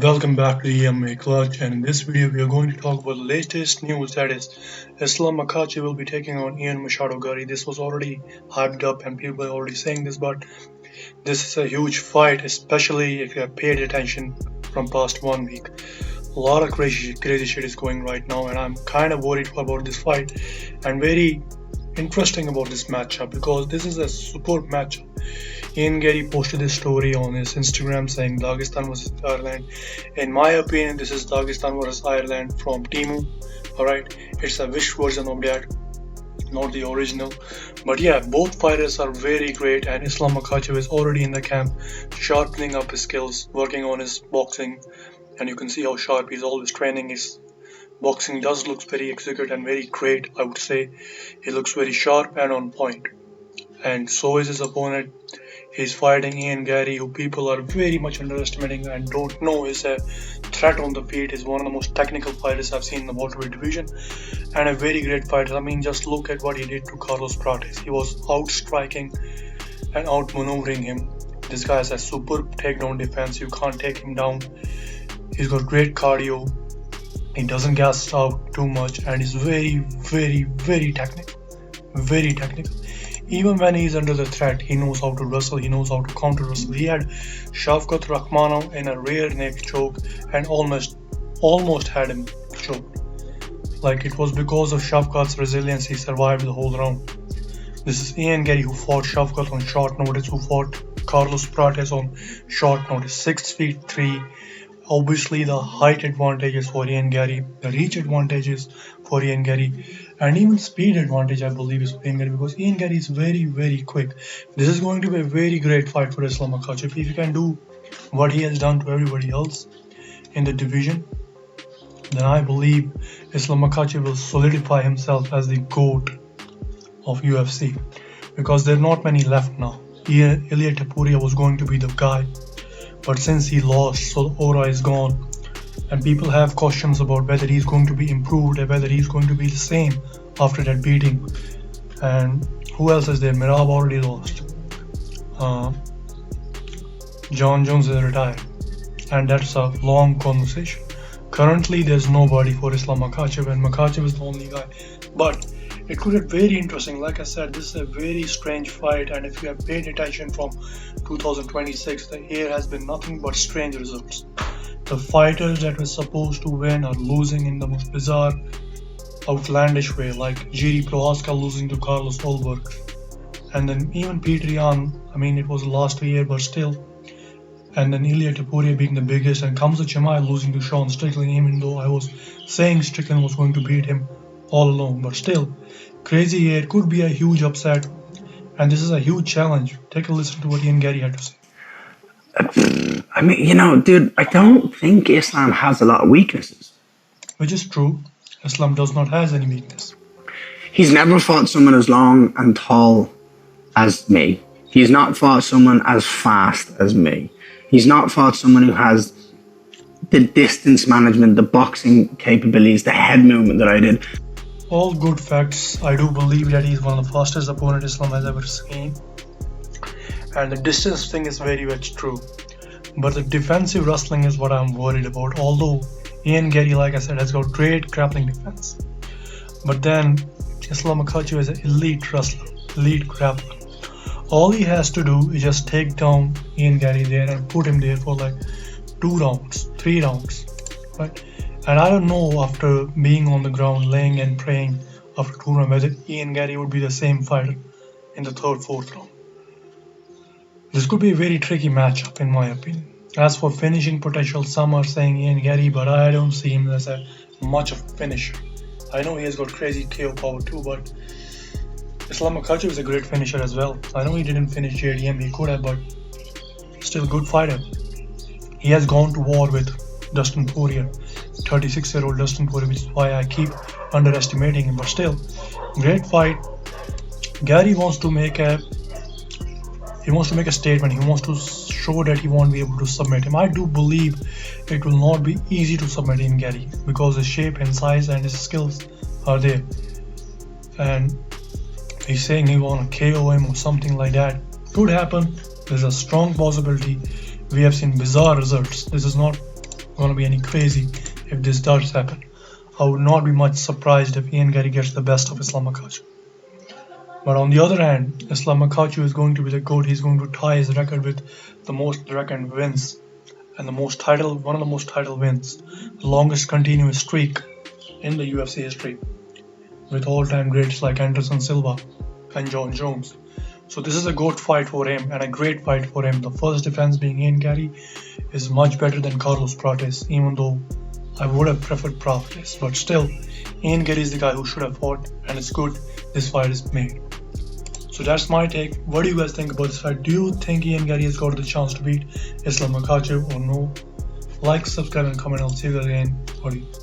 Welcome back to the EMA Clutch, and in this video we are going to talk about the latest news, that is ISLAMMAKHACHEV will be taking on Garry. This was already hyped up and people are already saying this, but this is a huge fight, especially if you have paid attention from past 1 week. A lot of crazy shit is going right now, and I'm kind of worried about this fight and very interesting about this matchup because this is a superb matchup. Garry posted this story on his Instagram saying Dagestan versus Ireland. In my opinion, this is Dagestan versus Ireland from Timu. Alright, it's a wish version of that, not the original. But yeah, both fighters are very great, and ISLAMMAKHACHEV is already in the camp, sharpening up his skills, working on his boxing, and you can see how sharp he's always training. His boxing does look very exquisite and very great, I would say. He looks very sharp and on point. And so is his opponent. He's fighting Garry, who people are very much underestimating and don't know is a threat on the feet. He's one of the most technical fighters I've seen in the welterweight division, and a very great fighter. I mean, just look at what he did to Carlos Prates. He was outstriking and outmaneuvering him. This guy has a superb takedown defense. You can't take him down. He's got great cardio. He doesn't gas out too much, and he's very technical. Very technical. Even when he's under the threat, he knows how to wrestle, he knows how to counter wrestle. He had Shavkat Rakhmonov in a rear neck choke and almost had him choked. Like, it was because of Shavkat's resilience he survived the whole round. This is Garry who fought Shavkat on short notice, who fought Carlos Prates on short notice. 6'3". Obviously the height advantages for Garry, the reach advantages for Garry, and even speed advantage I believe is for Garry, because Garry is very quick. This is going to be a very great fight for ISLAMMAKHACHEV. If he can do what he has done to everybody else in the division, then I believe ISLAMMAKHACHEV will solidify himself as the GOAT of UFC, because there are not many left now. Ilia Topuria was going to be the guy, but since he lost, so the aura is gone, and people have questions about whether he's going to be improved or whether he's going to be the same after that beating. And who else is there? Mirab already lost. John Jones is retired, and that's a long conversation. Currently there's nobody for ISLAMMAKHACHEV, and Makhachev is the only guy, but it could get very interesting. Like I said, this is a very strange fight, and if you have paid attention from 2026, the year has been nothing but strange results. The fighters that were supposed to win are losing in the most bizarre, outlandish way, like Jiří Procházka losing to Carlos Ulberg, and then even Peter Yan, I mean, it was last year, but still, and then Ilia Topuria being the biggest, and Khamzat Chimaev losing to Sean Strickland, even though I was saying Strickland was going to beat him all along, but still, crazy year. It could be a huge upset, and this is a huge challenge. Take a listen to what Garry had to say. I mean, dude, I don't think Islam has a lot of weaknesses. Which is true. Islam does not have any weakness. He's never fought someone as long and tall as me. He's not fought someone as fast as me. He's not fought someone who has the distance management, the boxing capabilities, the head movement that I did. All good facts. I do believe that he's one of the fastest opponent Islam has ever seen. And the distance thing is very much true. But the defensive wrestling is what I'm worried about. Although Garry, like I said, has got great grappling defense. But then ISLAMMAKHACHEV is an elite wrestler, elite grappler. All he has to do is just take down Garry there and put him there for like 2 rounds, 3 rounds, right? And I don't know, after being on the ground, laying and praying after 2 rounds, whether Garry would be the same fighter in the 3rd, 4th round. This could be a very tricky matchup in my opinion. As for finishing potential, some are saying Garry, but I don't see him as a much of a finisher. I know he has got crazy KO power too, but ISLAMMAKHACHEV is a great finisher as well. I know he didn't finish JDM, he could have, but still good fighter. He has gone to war with Dustin Poirier, 36-year-old Dustin Poirier, which is why I keep underestimating him, but still, great fight. Garry wants to make a statement. He wants to show that he won't be able to submit him. I do believe it will not be easy to submit Garry, because his shape and size and his skills are there. And he's saying he want to KO him or something like that. Could happen. There's a strong possibility. We have seen bizarre results. This is not gonna be any crazy if this does happen. I would not be much surprised if Ian Garry gets the best of Islam Makhachev. But on the other hand, Islam Makhachev is going to be the GOAT. He's going to tie his record with the most record wins and one of the most title wins, the longest continuous streak in the UFC history, with all-time greats like Anderson Silva and John Jones. So this is a GOAT fight for him and a great fight for him. The first defense being Ian Garry is much better than Carlos Prates, even though I would have preferred Prates. But still, Ian Garry is the guy who should have fought, and it's good this fight is made. So that's my take. What do you guys think about this fight? Do you think Ian Garry has got the chance to beat Islam Makhachev or no? Like, subscribe and comment. I'll see you guys again. Bye.